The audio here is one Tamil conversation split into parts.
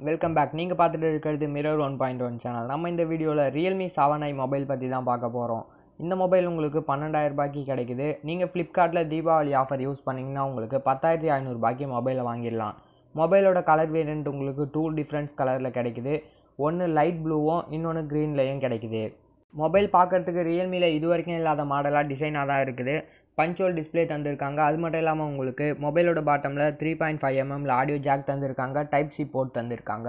Welcome back. நீங்கள் பார்த்துட்டு இருக்கிறது மிரர் 1.1 சேனல். நம்ம இந்த வீடியோவில் Realme 7i மொபைல் பற்றி தான் பார்க்க போகிறோம். இந்த மொபைல் உங்களுக்கு 12,000 ரூபாய்க்கு கிடைக்குது. நீங்கள் ஃப்ளிப்கார்ட்டில் தீபாவளி ஆஃபர் யூஸ் பண்ணிங்கன்னா உங்களுக்கு 10,500 ரூபாய்க்கு மொபைலை வாங்கிடலாம். மொபைலோட கலர் வேரியண்ட் உங்களுக்கு 2 டிஃப்ரெண்ட்ஸ் கலரில் கிடைக்குது. ஒன்று லைட் ப்ளூவும் இன்னொன்று க்ரீன்லேயும் கிடைக்குது. மொபைல் பார்க்குறதுக்கு ரியல்மியில் இது வரைக்கும் இல்லாத மாடலாக டிசைனாக தான் இருக்குது. பஞ்சுவல் டிஸ்பிளே தந்திருக்காங்க. அது மட்டும் இல்லாமல் உங்களுக்கு மொபைலோட பாட்டமில் 3.5mm ஆடியோ ஜாக் தந்திருக்காங்க. டைப் சி போர்ட் தந்திருக்காங்க.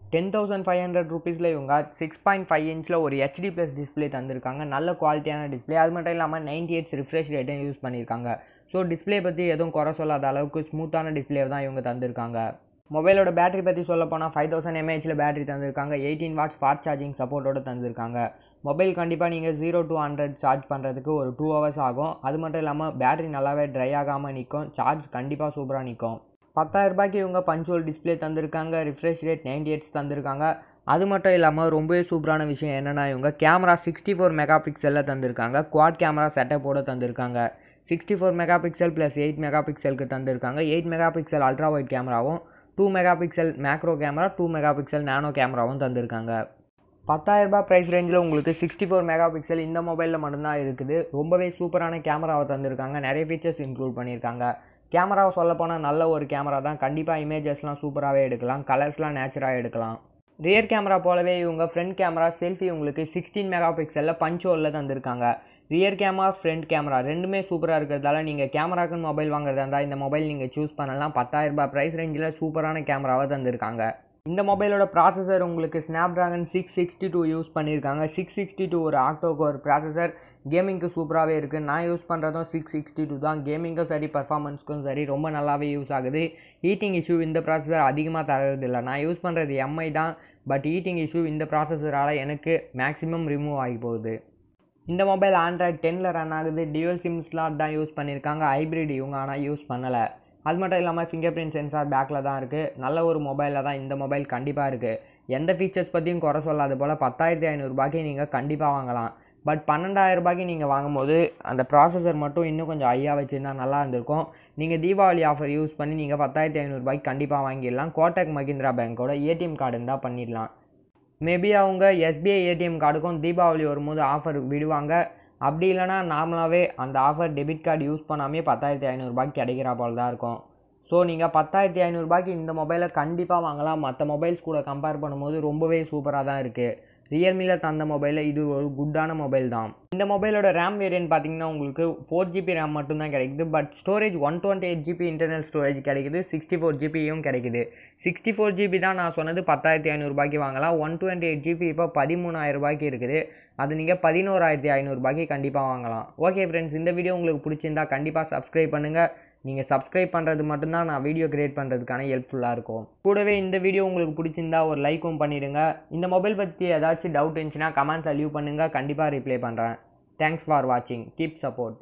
10,500 ரூபீஸில் இவங்க 6.5 இன்ச்சில் ஒரு HD+ டிஸ்பிளே தந்திருக்காங்க. நல்ல குவாலிட்டியான டிஸ்பிளே. அது மட்டும் இல்லாமல் 98 ரிஃப்ரெஷ் ரேட்டையும் யூஸ் பண்ணியிருக்காங்க. ஸோ டிஸ்பிளே பற்றி எதுவும் குறை சொல்லாத அளவுக்கு ஸ்மூத்தான டிஸ்பிளே தான் இவங்க தந்திருக்காங்க. மொபைலோட பேட்டரி பற்றி சொல்ல போனால் 5000 mAh பேட்டரி தந்திருக்காங்க. 18 வாட்ஸ் ஃபாஸ்ட் சார்ஜிங் சப்போர்ட்டோடு தந்திருக்காங்க. மொபைல் கண்டிப்பாக நீங்கள் 0 to 100 சார்ஜ் பண்ணுறதுக்கு ஒரு 2 hours ஆகும். அது மட்டும் இல்லாமல் பேட்டரி நல்லாவே ட்ரை ஆகாமல் நிற்கும். சார்ஜ் கண்டிப்பாக சூப்பராக நிற்கும். 10,000 ரூபாய்க்கு இவங்க பஞ்சுவல் டிஸ்பிளே தந்திருக்காங்க. ரிஃப்ரெஷ் ரேட் 98 தந்திருக்காங்க. அது மட்டும் இல்லாமல் ரொம்பவே சூப்பரான விஷயம் என்னென்னா இவங்க கேமரா 64 மெகாபிக்சலில் தந்திருக்காங்க. குவாட் கேமரா செட்டப்போடு தந்திருக்காங்க. 64 மெகாபிக்சல் + 8 மெகாபிக்சலுக்கு தந்திருக்காங்க. 8 மெகாபிக்சல் அல்ட்ரா வைட் கேமராவும் 2 மெகாபிக்சல் மேக்ரோ கேமரா 2 மெகாபிக்சல் நானோ கேமராவும் தந்திருக்காங்க. 10,000 ரூபாய் ப்ரைஸ் ரேஞ்சில் உங்களுக்கு 64 மெகாபிக்சல் இந்த மொபைலில் மட்டும்தான் இருக்குது. ரொம்பவே சூப்பரான கேமராவை தந்திருக்காங்க. நிறைய ஃபீச்சர்ஸ் இன்க்ளூட் பண்ணியிருக்காங்க. கேமராவை சொல்லப்போனால் நல்ல ஒரு கேமரா தான். கண்டிப்பாக இமேஜஸ்லாம் சூப்பராகவே எடுக்கலாம். கலர்ஸ்லாம் நேச்சுராக எடுக்கலாம். ரியர் கேமரா போலவே இவங்க ஃப்ரண்ட் கேமரா செல்ஃபி உங்களுக்கு 16 மெகாபிக்சலில் பஞ்சுவலில் தந்திருக்காங்க. ரியர் கேமரா ஃப்ரண்ட் கேமரா ரெண்டுமே சூப்பராக இருக்கிறதால நீங்கள் கேமராக்குன்னு மொபைல் வாங்குறதா இருந்தால் இந்த மொபைல் நீங்கள் சூஸ் பண்ணலாம். 10,000 ரூபாய் ப்ரைஸ் ரேஞ்சில் சூப்பரான கேமராவை தந்திருக்காங்க. இந்த மொபைலோட ப்ராசஸர் உங்களுக்கு Snapdragon 662 யூஸ் பண்ணியிருக்காங்க. 662 ஒரு octa-core ப்ராசஸர். கேமிங்க்கு சூப்பராகவே இருக்குது. நான் யூஸ் பண்ணுறதும் 662 தான். கேமிங்கும் சரி பர்ஃபார்மன்ஸ்க்கும் சரி ரொம்ப நல்லாவே யூஸ் ஆகுது. ஹீட்டிங் இஷ்யூ இந்த ப்ராசஸர் அதிகமாக தரதில்லை. நான் யூஸ் பண்ணுறது MI தான். பட் ஹீட்டிங் இஷ்யூ இந்த ப்ராசஸரால் எனக்கு மேக்ஸிமம் ரிமூவ் ஆகி போகுது. இந்த மொபைல் Android 10ல் ரன் ஆகுது. டியூவல் சிம் ஸ்லாட் தான் யூஸ் பண்ணியிருக்காங்க. ஹைப்ரிட் இவங்க ஆனால் யூஸ் பண்ணலை. அது மட்டும் இல்லாமல் ஃபிங்கர் பிரிண்ட் சென்சார் பேக்கில் தான் இருக்குது. நல்ல ஒரு மொபைலில் தான் இந்த மொபைல் கண்டிப்பாக இருக்குது. எந்த ஃபீச்சர்ஸ் பற்றியும் குறை சொல்லாத போல் 10,500 ரூபாய்க்கு நீங்கள் கண்டிப்பாக வாங்கலாம். பட் 12,000 ரூபாய்க்கு நீங்கள் வாங்கும்போது அந்த ப்ராசஸர் மட்டும் இன்னும் கொஞ்சம் ஹையாக வச்சுருந்தா நல்லா இருந்திருக்கும். நீங்கள் தீபாவளி ஆஃபர் யூஸ் பண்ணி நீங்கள் 10,500 ரூபாய்க்கு கண்டிப்பாக வாங்கிடலாம். கோட்டக் மஹிந்திரா பேங்க்கோட ATM கார்டு இருந்தால் பண்ணிடலாம். மேபி அவங்க SBI ATM கார்டுக்கும் தீபாவளி வரும்போது ஆஃபர் விடுவாங்க. அப்படி இல்லைனா நார்மலாகவே அந்த ஆஃபர் டெபிட் கார்டு யூஸ் பண்ணாமே 10,500 ரூபாய்க்கு கிடைக்கிற போல தான் இருக்கும். ஸோ நீங்கள் 10,500 ரூபாய்க்கு இந்த மொபைலை கண்டிப்பாக வாங்கலாம். மற்ற மொபைல்ஸ் கூட கம்பேர் பண்ணும்போது ரொம்பவே சூப்பராக தான் இருக்குது. ரியல்மியில் தந்த மொபைலில் இது ஒரு குட்டான மொபைல் தான். இந்த மொபைலோட ரேம் வேரியன்ட் பார்த்தீங்கன்னா உங்களுக்கு 4GB ரேம் மட்டும்தான் கிடைக்குது. But storage 128GB internal storage கிடைக்குது. 64GBயும் கிடைக்குது. 64GB தான் நான் சொன்னது 10,500 ரூபாய்க்கு வாங்கலாம். 128GB இப்போ 13,000 ரூபாய்க்கு இருக்குது. அது நீங்கள் 11,500 ரூபாய்க்கு கண்டிப்பாக வாங்கலாம். ஓகே ஃப்ரெண்ட்ஸ், இந்த வீடியோ உங்களுக்கு பிடிச்சிருந்தா கண்டிப்பாக சப்ஸ்கிரைப் பண்ணுங்கள். நீங்கள் சப்ஸ்கிரைப் பண்ணுறது மட்டும்தான் நான் வீடியோ கிரியேட் பண்ணுறதுக்கான ஹெல்ப்ஃபுல்லாக இருக்கும். கூடவே இந்த வீடியோ உங்களுக்கு பிடிச்சிருந்தா ஒரு லைக்கும் பண்ணிடுங்க. இந்த மொபைல் பற்றி ஏதாச்சும் டவுட் இருந்துச்சுன்னா கமெண்ட்ஸில் லீவ் பண்ணுங்கள். கண்டிப்பாக ரிப்ளை பண்ணுறேன். தேங்க்ஸ் ஃபார் வாட்சிங். Keep support.